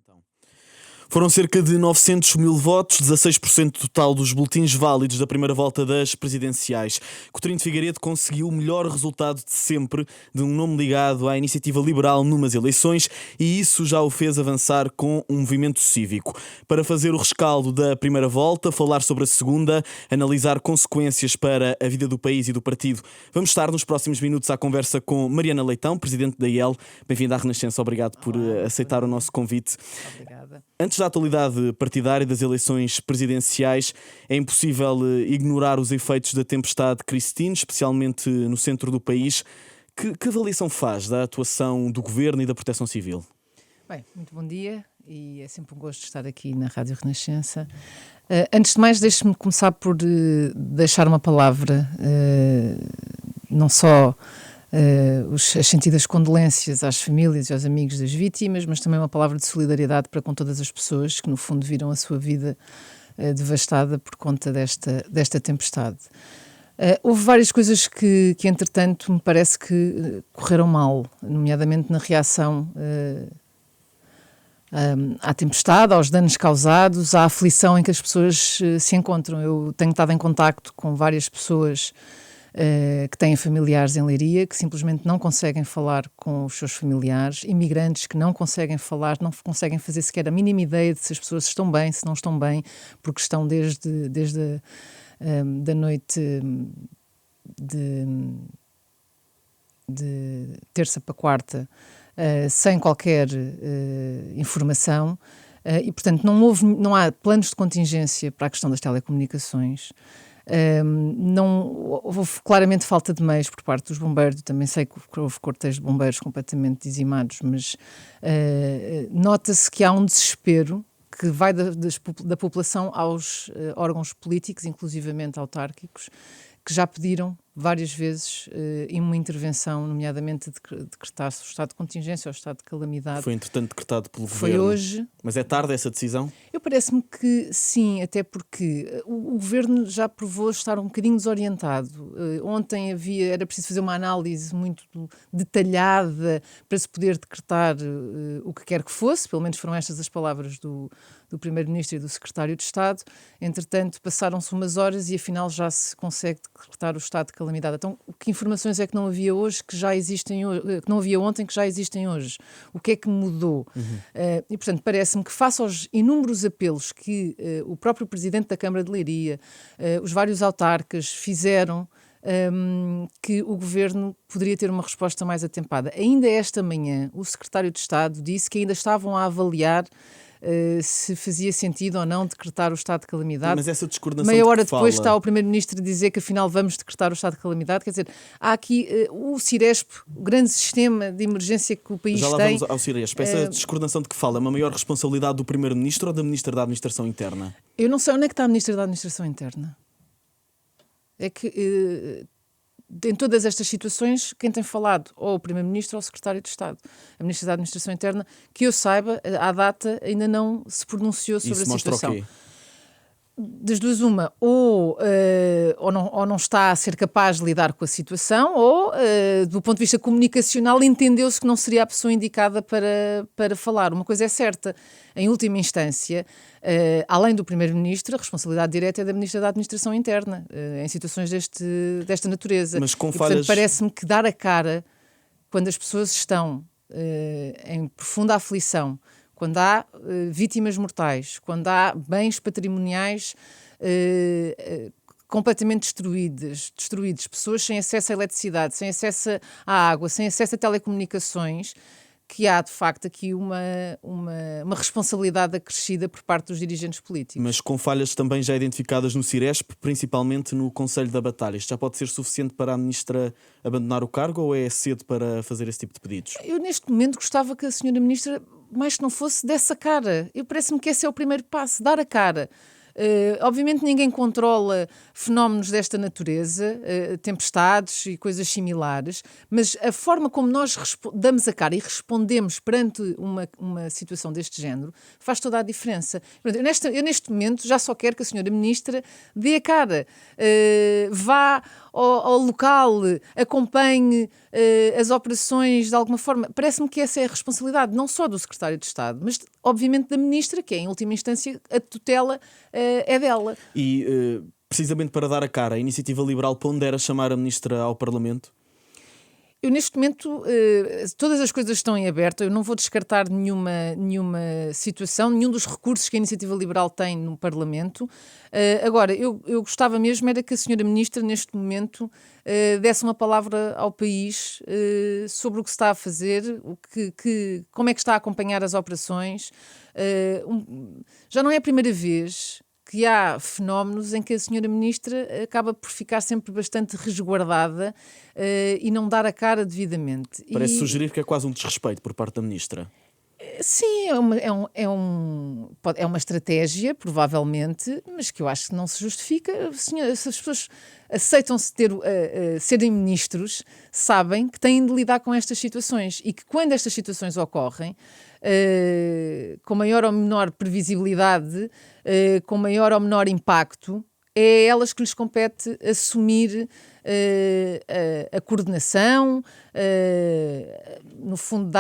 Então, foram cerca de 900 mil votos, 16% total dos boletins válidos da primeira volta das presidenciais. Coutinho de Figueiredo conseguiu o melhor resultado de sempre de um nome ligado à iniciativa liberal numas eleições, e isso já o fez avançar com um movimento cívico. Para fazer o rescaldo da primeira volta, falar sobre a segunda, analisar consequências para a vida do país e do partido, vamos estar nos próximos minutos à conversa com Mariana Leitão, presidente da IEL. Bem-vinda à Renascença, obrigado por aceitar o nosso convite. Obrigada. Antes da atualidade partidária das eleições presidenciais, é impossível ignorar os efeitos da tempestade Christine, especialmente no centro do país. Que avaliação faz da atuação do Governo e da Proteção Civil? Bem, muito bom dia e é sempre um gosto estar aqui na Rádio Renascença. Antes de mais, deixe-me começar por deixar uma palavra, não só as sentidas condolências às famílias e aos amigos das vítimas, mas também uma palavra de solidariedade para com todas as pessoas que no fundo viram a sua vida devastada por conta desta tempestade. Houve várias coisas que entretanto me parece que correram mal, nomeadamente na reação à tempestade, aos danos causados, à aflição em que as pessoas se encontram. Eu tenho estado em contacto com várias pessoas que têm familiares em Leiria, que simplesmente não conseguem falar com os seus familiares, imigrantes que não conseguem falar, não conseguem fazer sequer a mínima ideia de se as pessoas estão bem, se não estão bem, porque estão desde da noite de terça para quarta sem qualquer informação. E, portanto, não há planos de contingência para a questão das telecomunicações. Não houve claramente falta de meios por parte dos bombeiros. Também sei que houve cortejos de bombeiros completamente dizimados, mas nota-se que há um desespero que vai da população aos órgãos políticos, inclusivamente autárquicos, que já pediram várias vezes uma intervenção, nomeadamente decretar-se o estado de contingência ou o estado de calamidade. Foi, entretanto, decretado pelo Foi Governo. hoje. Mas é tarde essa decisão? Eu parece-me que sim, até porque o Governo já provou estar um bocadinho desorientado. Ontem era preciso fazer uma análise muito detalhada para se poder decretar o que quer que fosse, pelo menos foram estas as palavras do Primeiro-Ministro e do Secretário de Estado. Entretanto, passaram-se umas horas e afinal já se consegue decretar o estado de calamidade. Então, que informações é que não havia hoje, que já existem hoje, que não havia ontem, que já existem hoje? O que é que mudou? E, portanto, parece-me que face aos inúmeros apelos que o próprio Presidente da Câmara de Leiria, os vários autarcas fizeram, que o Governo poderia ter uma resposta mais atempada. Ainda esta manhã, o Secretário de Estado disse que ainda estavam a avaliar se fazia sentido ou não decretar o estado de calamidade. Mas essa descoordenação meia hora de que depois fala... está o Primeiro-Ministro a dizer que afinal vamos decretar o estado de calamidade. Quer dizer, há aqui o Ciresp, o grande sistema de emergência que o país Já lá tem. vamos ao Ciresp. Essa descoordenação de que fala é uma maior responsabilidade do Primeiro-Ministro ou da Ministra da Administração Interna? Eu não sei onde é que está a Ministra da Administração Interna. É que em todas estas situações, quem tem falado ou o Primeiro-Ministro ou o Secretário de Estado. A Ministra da Administração Interna, que eu saiba, à data ainda não se pronunciou sobre Isso a mostra situação. o quê? Das duas, uma, ou não está a ser capaz de lidar com a situação, ou, do ponto de vista comunicacional, entendeu-se que não seria a pessoa indicada para falar. Uma coisa é certa, em última instância, além do Primeiro-Ministro, a responsabilidade direta é da Ministra da Administração Interna, em situações desta natureza. Mas com portanto, falhas... parece-me que dar a cara, quando as pessoas estão em profunda aflição, quando há vítimas mortais, quando há bens patrimoniais completamente destruídos, pessoas sem acesso à eletricidade, sem acesso à água, sem acesso a telecomunicações, que há de facto aqui uma responsabilidade acrescida por parte dos dirigentes políticos. Mas com falhas também já identificadas no Ciresp, principalmente no Conselho da Batalha. Isto já pode ser suficiente para a Ministra abandonar o cargo ou é cedo para fazer esse tipo de pedidos? Eu neste momento gostava que a Sra. Ministra, mais que não fosse, desse a cara. Parece-me que esse é o primeiro passo, dar a cara. Obviamente ninguém controla fenómenos desta natureza, tempestades e coisas similares, mas a forma como nós damos a cara e respondemos perante uma situação deste género faz toda a diferença. Eu neste momento já só quero que a senhora Ministra dê a cara, vá ao local, acompanhe as operações de alguma forma. Parece-me que essa é a responsabilidade não só do Secretário de Estado, mas obviamente da Ministra, que é em última instância a tutela é dela. E precisamente para dar a cara, a Iniciativa Liberal pondera chamar a Ministra ao Parlamento? Eu, neste momento, todas as coisas estão em aberto. Eu não vou descartar nenhuma situação, nenhum dos recursos que a Iniciativa Liberal tem no Parlamento. Agora, eu gostava mesmo era que a senhora Ministra, neste momento, desse uma palavra ao país sobre o que se está a fazer, como é que está a acompanhar as operações. Já não é a primeira vez que há fenómenos em que a senhora Ministra acaba por ficar sempre bastante resguardada e não dar a cara devidamente. Parece sugerir que é quase um desrespeito por parte da Ministra. Sim, é uma estratégia, provavelmente, mas que eu acho que não se justifica. Se as pessoas aceitam-se serem ministros, sabem que têm de lidar com estas situações e que quando estas situações ocorrem, com maior ou menor previsibilidade, com maior ou menor impacto, é a elas que lhes compete assumir a coordenação, no fundo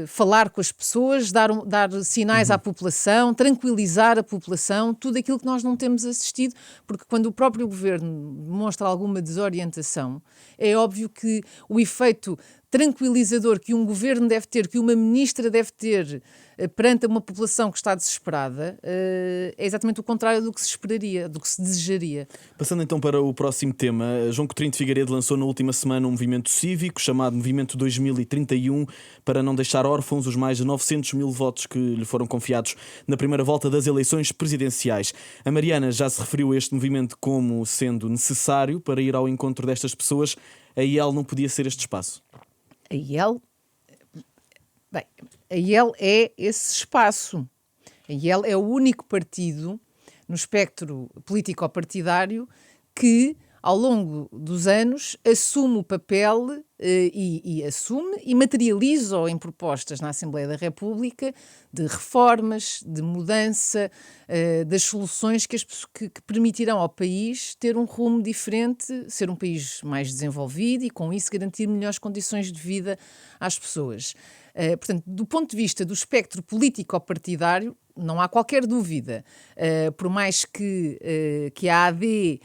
falar com as pessoas, dar sinais à população, tranquilizar a população, tudo aquilo que nós não temos assistido, porque quando o próprio governo demonstra alguma desorientação, é óbvio que o efeito tranquilizador que um governo deve ter, que uma ministra deve ter perante uma população que está desesperada, é exatamente o contrário do que se esperaria, do que se desejaria. Passando então para o próximo tema, João Coutinho de Figueiredo lançou na última semana um movimento cívico chamado Movimento 2031 para não deixar órfãos os mais de 900 mil votos que lhe foram confiados na primeira volta das eleições presidenciais. A Mariana já se referiu a este movimento como sendo necessário para ir ao encontro destas pessoas. A IEL não podia ser este espaço. A IEL é esse espaço. A IEL é o único partido no espectro político-partidário que, ao longo dos anos, assume o papel assume e materializa-o em propostas na Assembleia da República de reformas, de mudança, das soluções que permitirão ao país ter um rumo diferente, ser um país mais desenvolvido e, com isso, garantir melhores condições de vida às pessoas. Portanto, do ponto de vista do espectro político-partidário, não há qualquer dúvida, por mais que a AD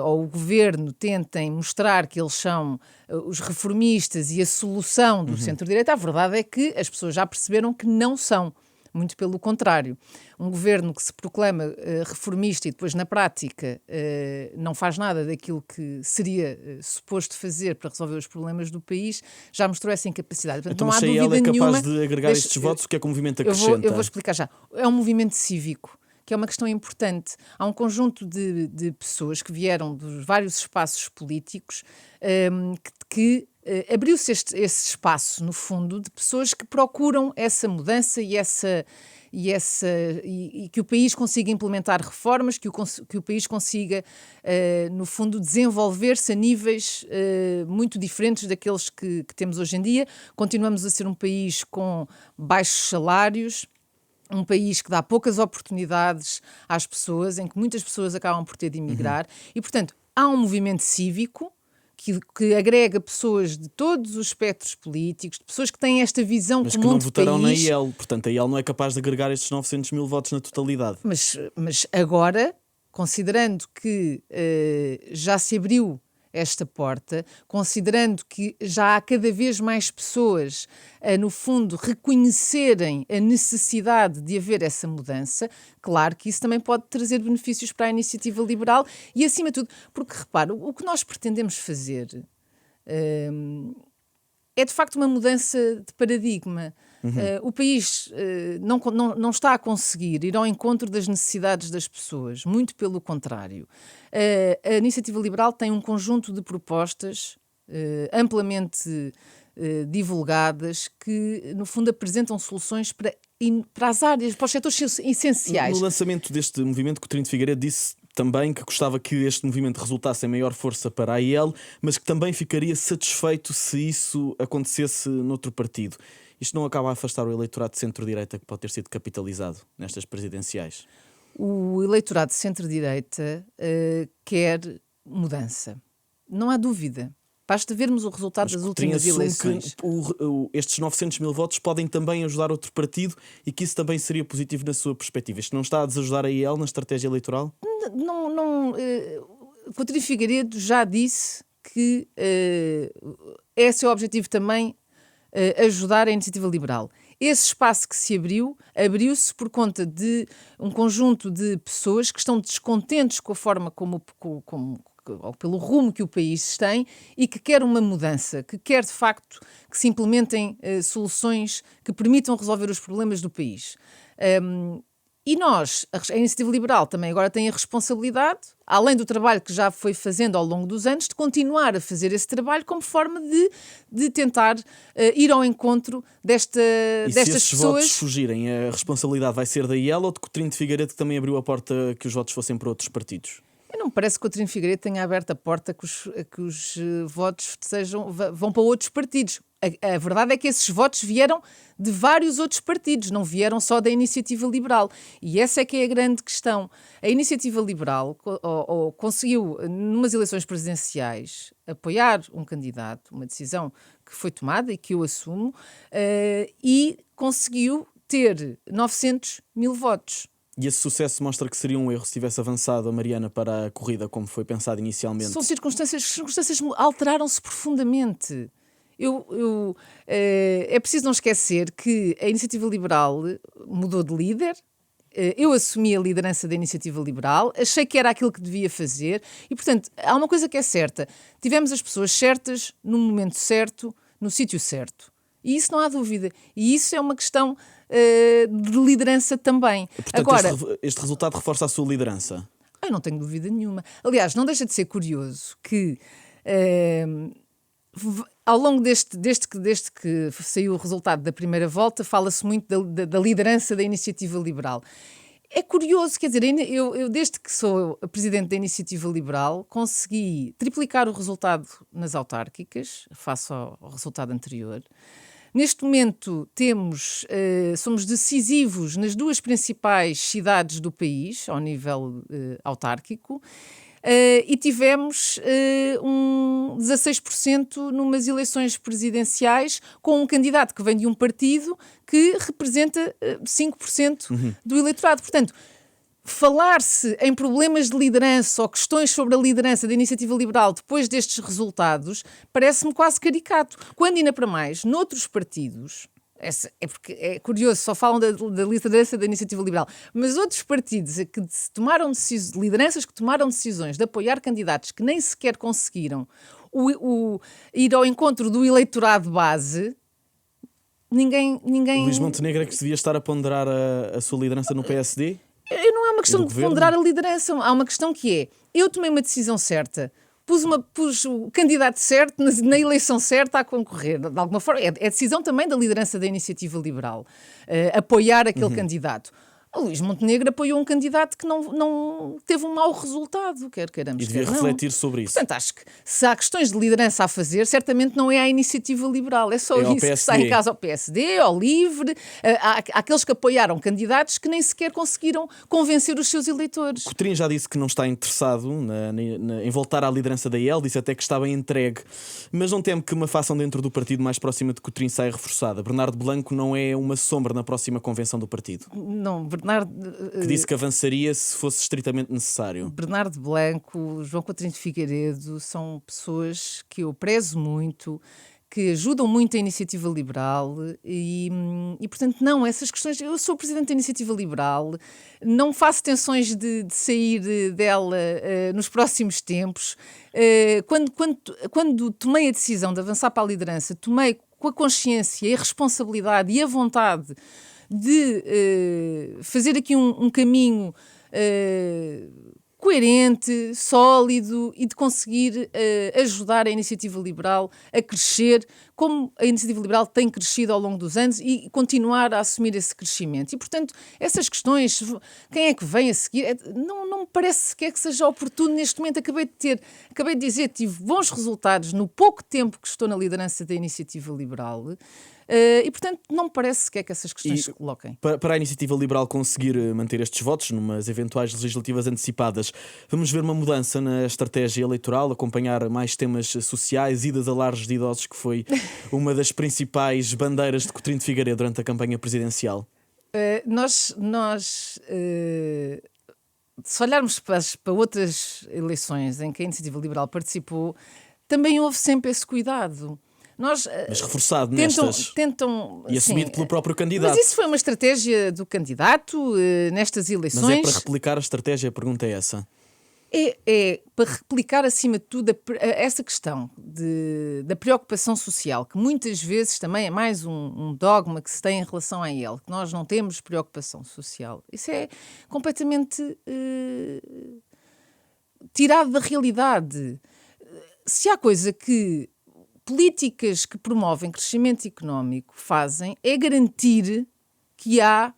ou o governo tentem mostrar que eles são os reformistas e a solução do centro-direita, a verdade é que as pessoas já perceberam que não são. Muito pelo contrário. Um governo que se proclama reformista e depois, na prática, não faz nada daquilo que seria suposto fazer para resolver os problemas do país, já mostrou essa incapacidade. Portanto, Então, não há mas se dúvida ela é capaz nenhuma, de agregar estes votos, o que é que o movimento eu acrescenta? vou explicar já. É um movimento cívico, que é uma questão importante. Há um conjunto de pessoas que vieram dos vários espaços políticos que abriu-se esse espaço, no fundo, de pessoas que procuram essa mudança e que o país consiga implementar reformas, que o país consiga, no fundo, desenvolver-se a níveis muito diferentes daqueles que temos hoje em dia. Continuamos a ser um país com baixos salários, um país que dá poucas oportunidades às pessoas, em que muitas pessoas acabam por ter de emigrar. E, portanto, há um movimento cívico que agrega pessoas de todos os espectros políticos, de pessoas que têm esta visão Mas que comum não de votarão na país. IEL. Portanto, a IEL não é capaz de agregar estes 900 mil votos na totalidade. Mas agora, considerando que já se abriu esta porta, considerando que já há cada vez mais pessoas a, no fundo, reconhecerem a necessidade de haver essa mudança, claro que isso também pode trazer benefícios para a iniciativa liberal e, acima de tudo, porque, repara, o que nós pretendemos fazer é, de facto, uma mudança de paradigma. O país não está a conseguir ir ao encontro das necessidades das pessoas, muito pelo contrário. A Iniciativa Liberal tem um conjunto de propostas amplamente divulgadas que, no fundo, apresentam soluções para as áreas, para os setores essenciais. No lançamento deste movimento, Coutinho de Figueiredo disse também que gostava que este movimento resultasse em maior força para a AIL, mas que também ficaria satisfeito se isso acontecesse noutro partido. Isto não acaba a afastar o eleitorado de centro-direita que pode ter sido capitalizado nestas presidenciais? O eleitorado de centro-direita quer mudança. Não há dúvida. Basta vermos o resultado das últimas eleições. Que estes 900 mil votos podem também ajudar outro partido e que isso também seria positivo na sua perspectiva. Isto não está a desajudar a IEL na estratégia eleitoral? Coutinho Figueiredo já disse que esse é o objetivo também, ajudar a iniciativa liberal. Esse espaço que se abriu-se por conta de um conjunto de pessoas que estão descontentes com a forma ou pelo rumo que o país tem e que quer uma mudança, que quer de facto que se implementem soluções que permitam resolver os problemas do país. E nós, a Iniciativa Liberal também agora tem a responsabilidade, além do trabalho que já foi fazendo ao longo dos anos, de continuar a fazer esse trabalho como forma de tentar ir ao encontro destas pessoas. Se esses votos fugirem, a responsabilidade vai ser da IEL ou de Coutinho de Figueiredo, que também abriu a porta que os votos fossem para outros partidos? Não me parece que Coutinho Figueiredo tenha aberto a porta que os votos vão para outros partidos. A verdade é que esses votos vieram de vários outros partidos, não vieram só da Iniciativa Liberal. E essa é que é a grande questão. A Iniciativa Liberal conseguiu, numas eleições presidenciais, apoiar um candidato, uma decisão que foi tomada e que eu assumo, e conseguiu ter 900 mil votos. E esse sucesso mostra que seria um erro se tivesse avançado a Mariana para a corrida como foi pensado inicialmente? São circunstâncias alteraram-se profundamente. É preciso não esquecer que a Iniciativa Liberal mudou de líder. Eu assumi a liderança da Iniciativa Liberal, achei que era aquilo que devia fazer e, portanto, há uma coisa que é certa. Tivemos as pessoas certas, no momento certo, no sítio certo. E isso não há dúvida. E isso é uma questão de liderança também. Portanto, agora, este resultado reforça a sua liderança? Eu não tenho dúvida nenhuma. Aliás, não deixa de ser curioso que ao longo desde que saiu o resultado da primeira volta, fala-se muito da liderança da Iniciativa Liberal. É curioso, quer dizer, eu desde que sou presidente da Iniciativa Liberal consegui triplicar o resultado nas autárquicas, face ao resultado anterior. Neste momento somos decisivos nas duas principais cidades do país, ao nível autárquico, e tivemos 16% numas eleições presidenciais com um candidato que vem de um partido que representa 5% do eleitorado. Portanto, falar-se em problemas de liderança ou questões sobre a liderança da Iniciativa Liberal depois destes resultados parece-me quase caricato. Quando ainda para mais, noutros partidos, porque é curioso, só falam da liderança da Iniciativa Liberal, mas outros partidos lideranças que tomaram decisões de apoiar candidatos que nem sequer conseguiram ir ao encontro do eleitorado base, ninguém... Luís Montenegro é que se devia estar a ponderar a sua liderança no PSD? Não é uma questão de ponderar a liderança, há uma questão que é, eu tomei uma decisão certa, pus o candidato certo na eleição certa a concorrer, de alguma forma, é decisão também da liderança da Iniciativa Liberal, apoiar aquele candidato. O Luís Montenegro apoiou um candidato que não teve um mau resultado, queiramos. E devia refletir sobre isso. Portanto, acho que se há questões de liderança a fazer, certamente não é a Iniciativa Liberal, é só isso que está em casa ao PSD, ao LIVRE, há aqueles que apoiaram candidatos que nem sequer conseguiram convencer os seus eleitores. Coutinho já disse que não está interessado em voltar à liderança da IEL, disse até que estava entregue, mas não teme que uma fação dentro do partido mais próxima de Coutinho saia reforçada. Bernardo Blanco não é uma sombra na próxima convenção do partido? Não, que disse que avançaria se fosse estritamente necessário. Bernardo Blanco, João Coutinho de Figueiredo são pessoas que eu prezo muito, que ajudam muito a Iniciativa Liberal e portanto, não, essas questões... Eu sou presidente da Iniciativa Liberal, não faço tensões de sair dela nos próximos tempos. Quando tomei a decisão de avançar para a liderança, tomei com a consciência e a responsabilidade e a vontade de fazer aqui um caminho coerente, sólido e de conseguir ajudar a Iniciativa Liberal a crescer, como a Iniciativa Liberal tem crescido ao longo dos anos e continuar a assumir esse crescimento. E, portanto, essas questões, quem é que vem a seguir, não me parece sequer que seja oportuno neste momento. Acabei de dizer, tive bons resultados no pouco tempo que estou na liderança da Iniciativa Liberal. E, portanto, não me parece sequer que essas questões se coloquem. Para a Iniciativa Liberal conseguir manter estes votos numas eventuais legislativas antecipadas, vamos ver uma mudança na estratégia eleitoral, acompanhar mais temas sociais, idas a lares de idosos, que foi uma das principais bandeiras de Coutinho de Figueiredo durante a campanha presidencial. Se olharmos para outras eleições em que a Iniciativa Liberal participou, também houve sempre esse cuidado. Mas reforçado nestas e assumido pelo próprio candidato. Mas isso foi uma estratégia do candidato nestas eleições. Mas é para replicar a estratégia, a pergunta é essa. É para replicar, acima de tudo, essa questão da preocupação social, que muitas vezes também é mais um dogma que se tem em relação a ele, que nós não temos preocupação social. Isso é completamente tirado da realidade. Se há coisa que políticas que promovem crescimento económico fazem, é garantir que há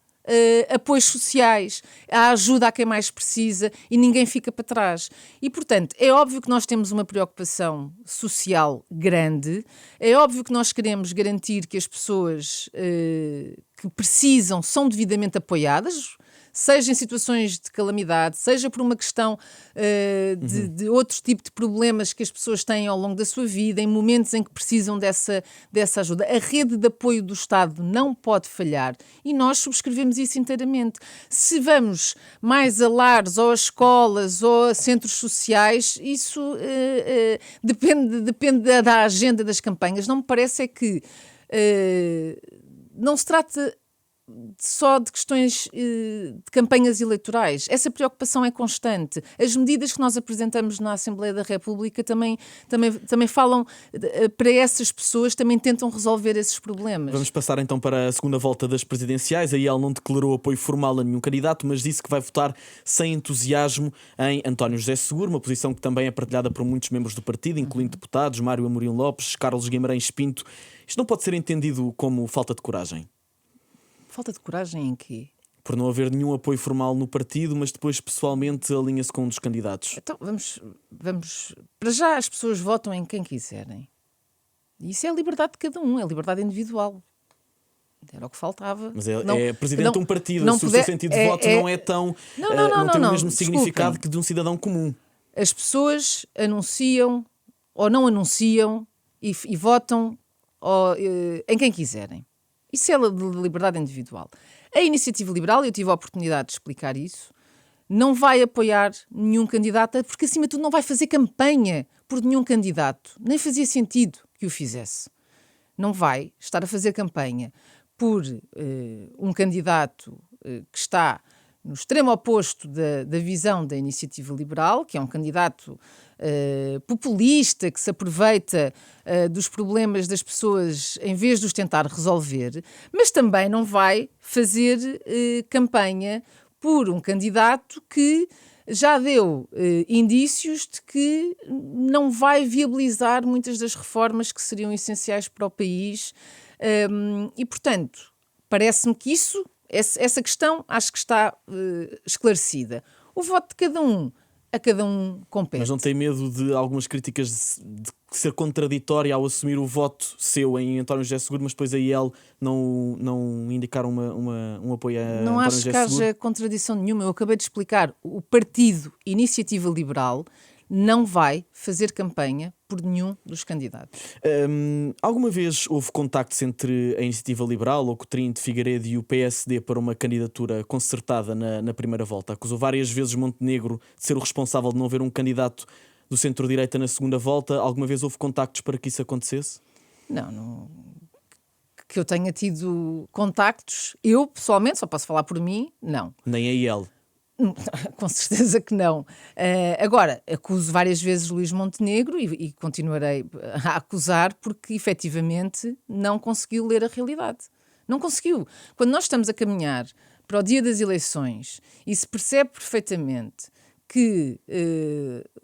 apoios sociais, há ajuda a quem mais precisa e ninguém fica para trás. E, portanto, é óbvio que nós temos uma preocupação social grande, é óbvio que nós queremos garantir que as pessoas que precisam são devidamente apoiadas, seja em situações de calamidade, seja por uma questão de outro tipo de problemas que as pessoas têm ao longo da sua vida, em momentos em que precisam dessa ajuda. A rede de apoio do Estado não pode falhar e nós subscrevemos isso inteiramente. Se vamos mais a lares, ou a escolas, ou a centros sociais, isso depende da agenda das campanhas. Não me parece é que não se trata só de questões de campanhas eleitorais. Essa preocupação é constante. As medidas que nós apresentamos na Assembleia da República também falam para essas pessoas, também tentam resolver esses problemas. Vamos passar então para a segunda volta das presidenciais. Aí ela não declarou apoio formal a nenhum candidato, mas disse que vai votar sem entusiasmo em António José Seguro, uma posição que também é partilhada por muitos membros do partido, incluindo deputados, Mário Amorim Lopes, Carlos Guimarães Pinto. Isto não pode ser entendido como falta de coragem? Falta de coragem em quê? Por não haver nenhum apoio formal no partido, mas depois pessoalmente alinha-se com um dos candidatos. Então vamos. Para já as pessoas votam em quem quiserem. E isso é a liberdade de cada um, é a liberdade individual. Era o que faltava. Mas é presidente de um partido, o seu sentido de voto não é tão. Não tem o mesmo significado que de um cidadão comum. As pessoas anunciam ou não anunciam e votam em quem quiserem. Isso é a liberdade individual. A Iniciativa Liberal, eu tive a oportunidade de explicar isso, não vai apoiar nenhum candidato, porque acima de tudo não vai fazer campanha por nenhum candidato. Nem fazia sentido que o fizesse. Não vai estar a fazer campanha por um candidato que está no extremo oposto da visão da Iniciativa Liberal, que é um candidato populista, que se aproveita dos problemas das pessoas em vez de os tentar resolver, mas também não vai fazer campanha por um candidato que já deu indícios de que não vai viabilizar muitas das reformas que seriam essenciais para o país. E, portanto, parece-me que essa questão acho que está esclarecida. O voto de cada um, a cada um compete. Mas não tem medo de algumas críticas de ser contraditória ao assumir o voto seu em António José Seguro, mas depois aí ele não indicar um apoio a António José Seguro? Não acho que haja contradição nenhuma. Eu acabei de explicar. O partido Iniciativa Liberal não vai fazer campanha por nenhum dos candidatos. Alguma vez houve contactos entre a Iniciativa Liberal, ou Coutinho de Figueiredo, e o PSD para uma candidatura concertada na primeira volta? Acusou várias vezes Montenegro de ser o responsável de não haver um candidato do centro-direita na segunda volta. Alguma vez houve contactos para que isso acontecesse? Não. Que eu tenha tido contactos, eu pessoalmente, só posso falar por mim, não. Nem a ele? Com certeza que não. Agora, acuso várias vezes Luís Montenegro e continuarei a acusar porque efetivamente não conseguiu ler a realidade. Não conseguiu. Quando nós estamos a caminhar para o dia das eleições e se percebe perfeitamente que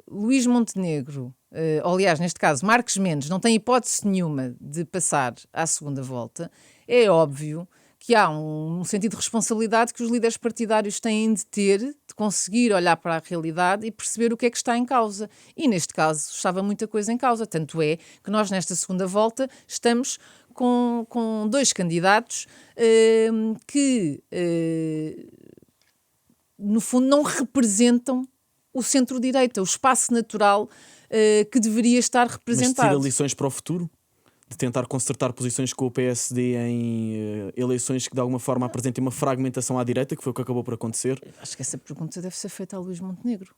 Luís Montenegro, ou, aliás, neste caso, Marcos Mendes, não tem hipótese nenhuma de passar à segunda volta, é óbvio que há um sentido de responsabilidade que os líderes partidários têm de ter, de conseguir olhar para a realidade e perceber o que é que está em causa. E, neste caso, estava muita coisa em causa. Tanto é que nós, nesta segunda volta, estamos com dois candidatos que, no fundo, não representam o centro-direita, o espaço natural que deveria estar representado. Mas tira lições para o futuro? De tentar concertar posições com o PSD em eleições que de alguma forma apresentem uma fragmentação à direita, que foi o que acabou por acontecer? Acho que essa pergunta deve ser feita a Luís Montenegro.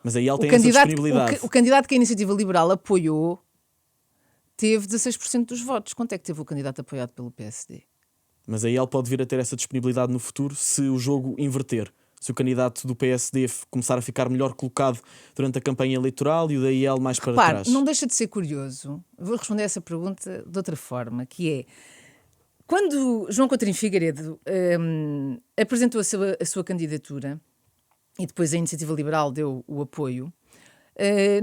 Mas aí ele tem essa disponibilidade. O candidato que a Iniciativa Liberal apoiou teve 16% dos votos. Quanto é que teve o candidato apoiado pelo PSD? Mas aí ele pode vir a ter essa disponibilidade no futuro se o jogo inverter. Se o candidato do PSD começar a ficar melhor colocado durante a campanha eleitoral e o da IEL mais para trás. Não deixa de ser curioso. Vou responder essa pergunta de outra forma, que é: quando João Coutinho Figueiredo apresentou a sua candidatura e depois a Iniciativa Liberal deu o apoio,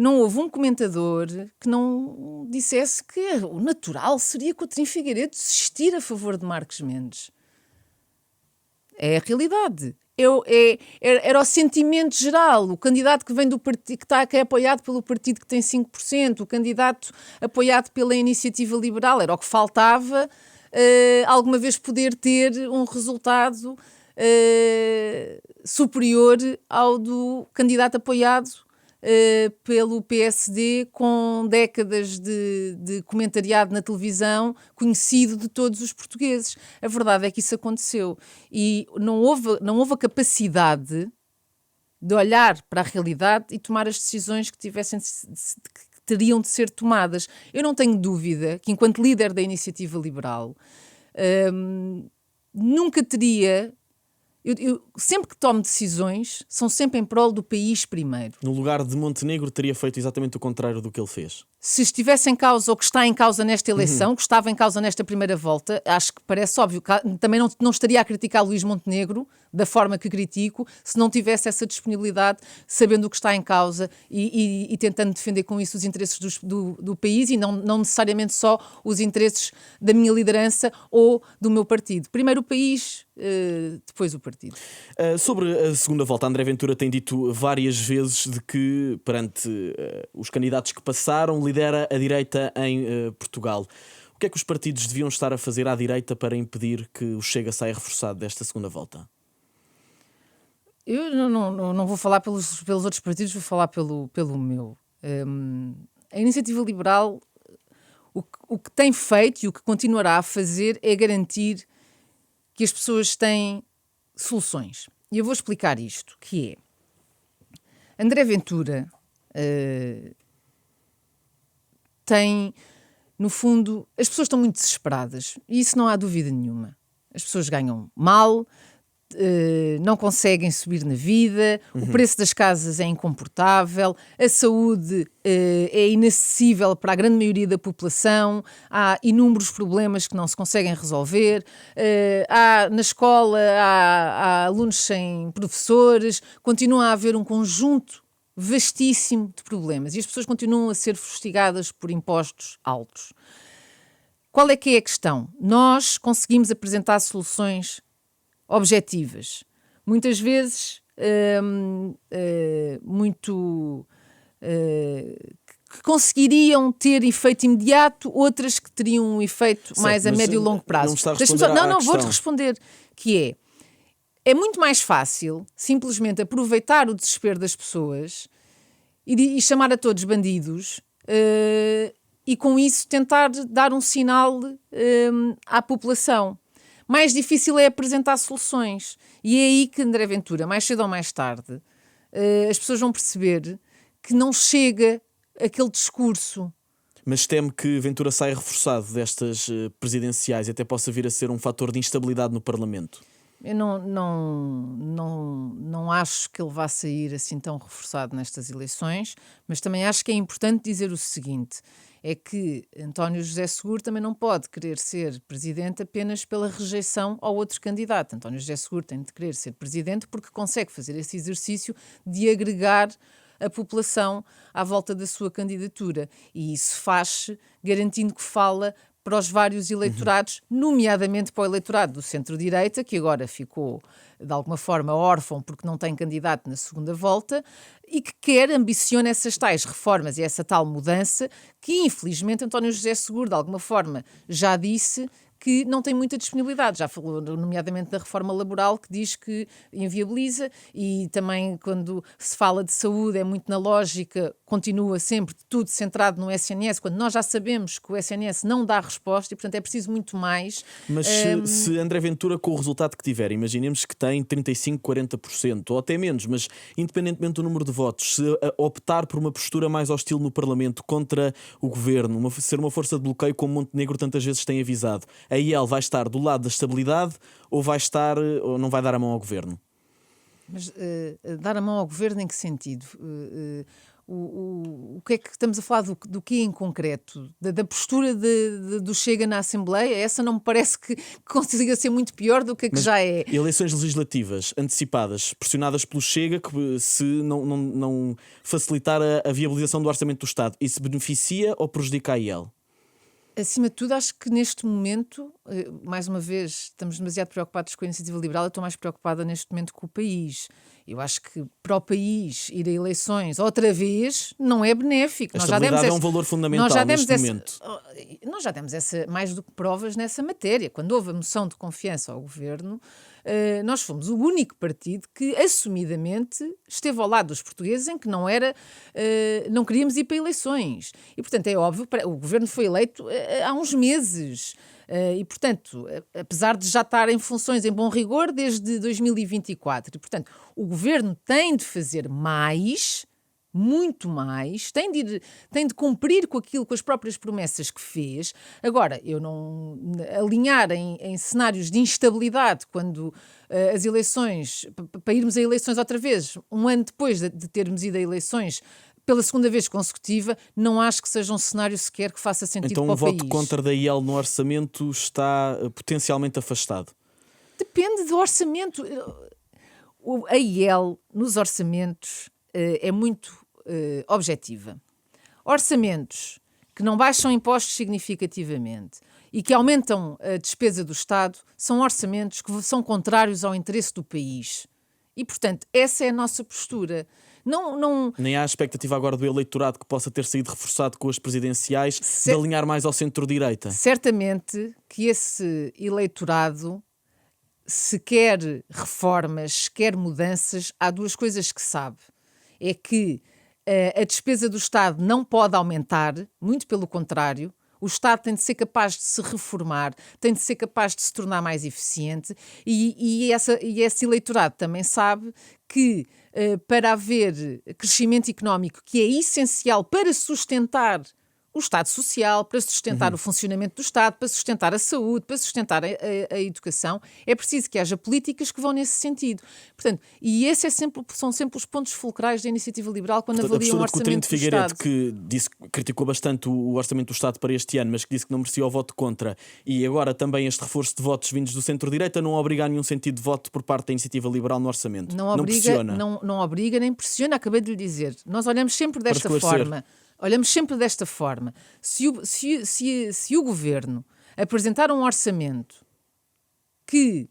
não houve um comentador que não dissesse que o natural seria Coutinho Figueiredo desistir a favor de Marcos Mendes. É a realidade. Era o sentimento geral. O candidato que vem do partido, que é apoiado pelo partido que tem 5%, o candidato apoiado pela Iniciativa Liberal, era o que faltava alguma vez poder ter um resultado superior ao do candidato apoiado pelo PSD, com décadas de comentariado na televisão, conhecido de todos os portugueses. A verdade é que isso aconteceu. E não houve a capacidade de olhar para a realidade e tomar as decisões que teriam de ser tomadas. Eu não tenho dúvida que, enquanto líder da Iniciativa Liberal, nunca teria... Eu sempre que tomo decisões, são sempre em prol do país primeiro. No lugar de Montenegro, teria feito exatamente o contrário do que ele fez. Se estivesse em causa, ou que está em causa nesta eleição, que estava em causa nesta primeira volta, acho que parece óbvio. Também não estaria a criticar Luís Montenegro da forma que critico, se não tivesse essa disponibilidade, sabendo o que está em causa e tentando defender com isso os interesses do país e não necessariamente só os interesses da minha liderança ou do meu partido. Primeiro o país, depois o partido. Sobre a segunda volta, André Ventura tem dito várias vezes de que, perante os candidatos que passaram, lidera a direita em Portugal. O que é que os partidos deviam estar a fazer à direita para impedir que o Chega saia reforçado desta segunda volta? Eu não vou falar pelos outros partidos, vou falar pelo meu. A Iniciativa Liberal, o que tem feito e o que continuará a fazer é garantir que as pessoas têm soluções. E eu vou explicar isto, que é... André Ventura tem, no fundo... As pessoas estão muito desesperadas, e isso não há dúvida nenhuma. As pessoas ganham mal, não conseguem subir na vida, o preço das casas é incomportável, a saúde é inacessível para a grande maioria da população, há inúmeros problemas que não se conseguem resolver, na escola há alunos sem professores, continua a haver um conjunto vastíssimo de problemas e as pessoas continuam a ser fustigadas por impostos altos. Qual é que é a questão? Nós conseguimos apresentar soluções objetivas, muitas vezes que conseguiriam ter efeito imediato, outras que teriam um efeito mais a médio e longo prazo. Vou-te responder, que é muito mais fácil simplesmente aproveitar o desespero das pessoas e chamar a todos bandidos e com isso tentar dar um sinal à população. Mais difícil é apresentar soluções. E é aí que André Ventura, mais cedo ou mais tarde, as pessoas vão perceber que não chega aquele discurso. Mas teme que Ventura saia reforçado destas presidenciais e até possa vir a ser um fator de instabilidade no Parlamento? Eu não acho que ele vá sair assim tão reforçado nestas eleições, mas também acho que é importante dizer o seguinte: é que António José Seguro também não pode querer ser presidente apenas pela rejeição ao outro candidato. António José Seguro tem de querer ser presidente porque consegue fazer esse exercício de agregar a população à volta da sua candidatura. E isso faz garantindo que fala para os vários eleitorados, nomeadamente para o eleitorado do centro-direita, que agora ficou, de alguma forma, órfão porque não tem candidato na segunda volta e que ambiciona essas tais reformas e essa tal mudança que, infelizmente, António José Seguro, de alguma forma, já disse que não tem muita disponibilidade. Já falou, nomeadamente, da reforma laboral, que diz que inviabiliza, e também, quando se fala de saúde, é muito na lógica, continua sempre tudo centrado no SNS, quando nós já sabemos que o SNS não dá resposta e, portanto, é preciso muito mais. Mas se André Ventura, com o resultado que tiver, imaginemos que tem 35, 40%, ou até menos, mas independentemente do número de votos, se optar por uma postura mais hostil no Parlamento contra o governo, ser uma força de bloqueio como Montenegro tantas vezes tem avisado, aí ele vai estar do lado da estabilidade ou ou não vai dar a mão ao governo? Mas dar a mão ao governo em que sentido? O que é que estamos a falar do que em concreto? Da postura do Chega na Assembleia? Essa não me parece que consiga ser muito pior do que a que Mas já é. eleições legislativas antecipadas, pressionadas pelo Chega, que se não facilitar a viabilização do orçamento do Estado, isso beneficia ou prejudica a IEL? Acima de tudo, acho que neste momento, mais uma vez, estamos demasiado preocupados com a iniciativa liberal. Eu estou mais preocupada neste momento com o país. Eu acho que para o país ir a eleições outra vez não é benéfico. A estabilidade é um valor fundamental neste momento. Nós já demos mais do que provas nessa matéria. Quando houve a moção de confiança ao governo, nós fomos o único partido que assumidamente esteve ao lado dos portugueses em que não queríamos ir para eleições. E, portanto, é óbvio, o governo foi eleito há uns meses. E, portanto, apesar de já estar em funções em bom rigor desde 2024, e, portanto, o governo tem de fazer mais, muito mais, tem de cumprir com as próprias promessas que fez. Agora, eu não alinhar em cenários de instabilidade quando as eleições, para irmos a eleições outra vez, um ano depois de termos ido a eleições pela segunda vez consecutiva, não acho que seja um cenário sequer que faça sentido então, para o país. Então um voto contra da IEL no orçamento está potencialmente afastado? Depende do orçamento. A IEL nos orçamentos é muito objetiva. Orçamentos que não baixam impostos significativamente e que aumentam a despesa do Estado são orçamentos que são contrários ao interesse do país. E, portanto, essa é a nossa postura. Nem há expectativa agora do eleitorado que possa ter saído reforçado com as presidenciais de alinhar mais ao centro-direita? Certamente que esse eleitorado, se quer reformas, se quer mudanças, há duas coisas que sabe. É que a despesa do Estado não pode aumentar, muito pelo contrário. O Estado tem de ser capaz de se reformar, tem de ser capaz de se tornar mais eficiente e esse eleitorado também sabe que para haver crescimento económico, que é essencial para sustentar o Estado Social, para sustentar o funcionamento do Estado, para sustentar a saúde, para sustentar a educação, é preciso que haja políticas que vão nesse sentido. Portanto, e são sempre os pontos fulcrais da iniciativa liberal quando avaliam o orçamento do Estado. A postura de Coutinho de Figueiredo, que criticou bastante o orçamento do Estado para este ano, mas que disse que não merecia o voto contra, e agora também este reforço de votos vindos do centro-direita, não obriga a nenhum sentido de voto por parte da iniciativa liberal no orçamento. Não pressiona. Não obriga nem pressiona, acabei de lhe dizer. Nós olhamos sempre desta forma. Se o governo apresentar um orçamento que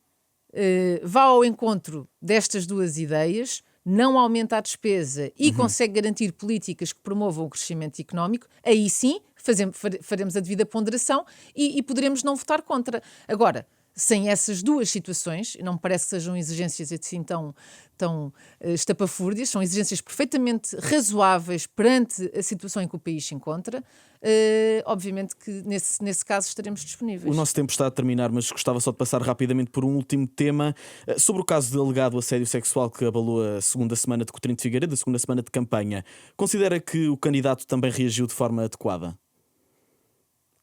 vá ao encontro destas duas ideias, não aumenta a despesa e consegue garantir políticas que promovam o crescimento económico, aí sim faremos a devida ponderação e poderemos não votar contra. Agora, sem essas duas situações, não me parece que sejam exigências assim tão estapafúrdias, são exigências perfeitamente razoáveis perante a situação em que o país se encontra. Obviamente que nesse caso estaremos disponíveis. O nosso tempo está a terminar, mas gostava só de passar rapidamente por um último tema sobre o caso de alegado assédio sexual que abalou a segunda semana de Coutinho de Figueiredo, a segunda semana de campanha. Considera que o candidato também reagiu de forma adequada?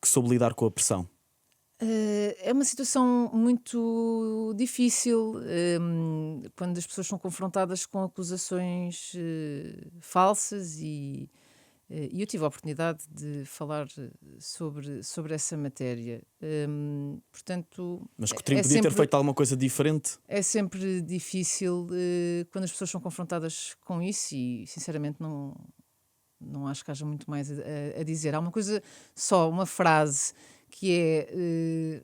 Que soube lidar com a pressão? É uma situação muito difícil quando as pessoas são confrontadas com acusações falsas e E eu tive a oportunidade de falar sobre essa matéria. Portanto, Mas Coutrinho podia ter feito alguma coisa diferente? é sempre difícil quando as pessoas são confrontadas com isso e, sinceramente, não acho que haja muito mais a dizer. Há uma coisa só, uma frase que é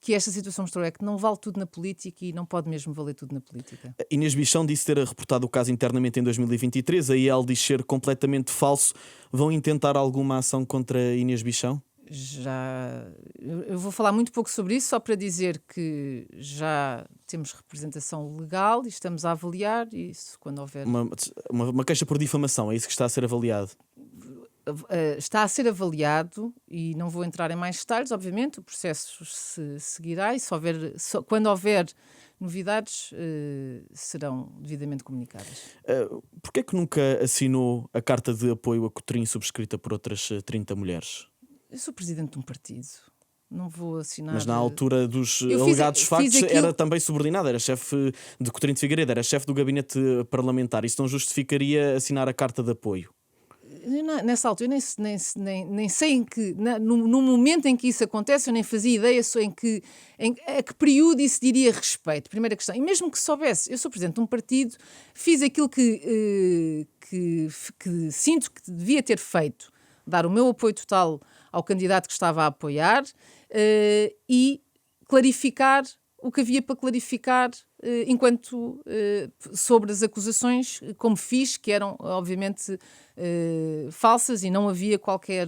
que esta situação mostrou, é que não vale tudo na política e não pode mesmo valer tudo na política. Inês Bichão disse ter reportado o caso internamente em 2023. A IEL diz ser completamente falso. Vão intentar alguma ação contra Inês Bichão? Eu vou falar muito pouco sobre isso, só para dizer que já temos representação legal e estamos a avaliar isso quando houver. Uma queixa por difamação, é isso que está a ser avaliado? Está a ser avaliado e não vou entrar em mais detalhes, obviamente, o processo se seguirá e quando houver novidades serão devidamente comunicadas. Porquê é que nunca assinou a carta de apoio a Coutrinho subscrita por outras 30 mulheres? Eu sou presidente de um partido, não vou assinar. Mas na altura dos alegados factos era também subordinada, era chefe de Coutinho de Figueiredo, era chefe do gabinete parlamentar. Isso não justificaria assinar a carta de apoio? Nessa altura, eu nem sei em que, no momento em que isso acontece, eu nem fazia ideia a que período isso diria respeito. Primeira questão. E mesmo que soubesse, eu sou presidente de um partido, fiz aquilo que sinto que devia ter feito, dar o meu apoio total ao candidato que estava a apoiar e clarificar o que havia para clarificar sobre as acusações, como fiz, que eram obviamente falsas e não havia qualquer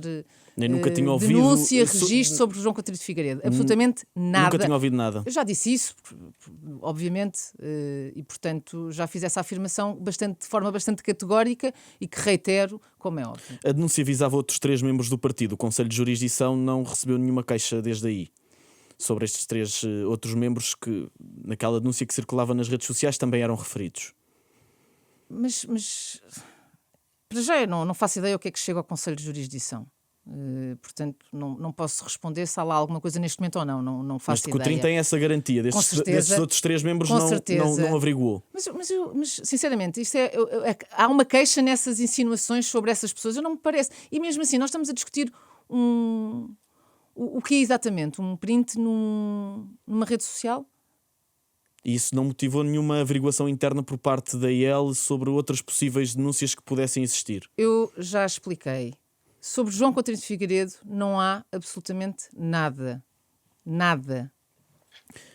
denúncia, registro sobre João Coutinho de Figueiredo. Absolutamente nada. Nunca tinha ouvido nada. Eu já disse isso, obviamente, e portanto já fiz essa afirmação de forma bastante categórica e que reitero, como é óbvio. A denúncia visava outros 3 membros do partido. O Conselho de Jurisdição não recebeu nenhuma queixa desde aí sobre estes 3 outros membros que, naquela denúncia que circulava nas redes sociais, também eram referidos. Mas para já eu não faço ideia o que é que chega ao Conselho de Jurisdição. Portanto, não posso responder se há lá alguma coisa neste momento ou não. Não faço ideia. Mas Coutrinho tem essa garantia, desses outros 3 membros não averiguou. Mas sinceramente, há uma queixa nessas insinuações sobre essas pessoas. Eu não me parece. E mesmo assim, nós estamos a discutir o que é exatamente? Um print numa rede social? E isso não motivou nenhuma averiguação interna por parte da IEL sobre outras possíveis denúncias que pudessem existir? Eu já expliquei. Sobre João Coutinho de Figueiredo não há absolutamente nada. Nada.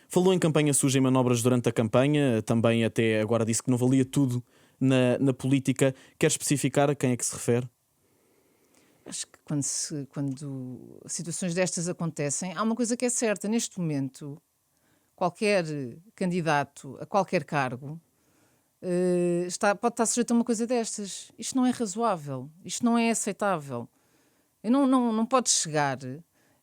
Falou em campanha suja e manobras durante a campanha, também até agora disse que não valia tudo na política. Quer especificar a quem é que se refere? Acho que quando situações destas acontecem, há uma coisa que é certa. Neste momento, qualquer candidato a qualquer cargo pode estar sujeito a uma coisa destas. Isto não é razoável. Isto não é aceitável. Não pode chegar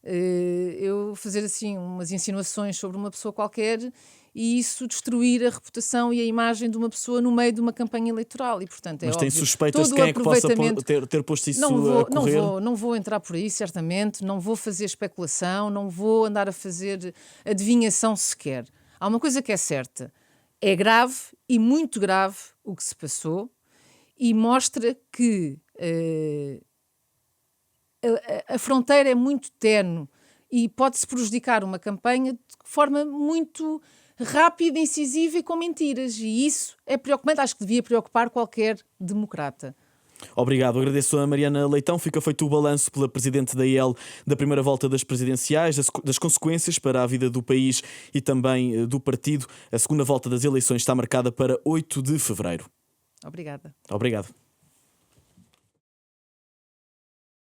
eu fazer assim umas insinuações sobre uma pessoa qualquer e isso destruir a reputação e a imagem de uma pessoa no meio de uma campanha eleitoral. E, portanto, Mas óbvio, tem suspeitas de quem é que possa ter posto isso a correr? Não vou entrar por aí, certamente. Não vou fazer especulação, não vou andar a fazer adivinhação sequer. Há uma coisa que é certa. É grave e muito grave o que se passou e mostra que a fronteira é muito ténue e pode-se prejudicar uma campanha de forma muito rápida, incisiva e com mentiras. E isso é preocupante. Acho que devia preocupar qualquer democrata. Obrigado, agradeço a Mariana Leitão. Fica feito o balanço pela Presidente da IEL da primeira volta das presidenciais, das consequências para a vida do país e também do partido. A segunda volta das eleições está marcada para 8 de fevereiro. Obrigada. Obrigado.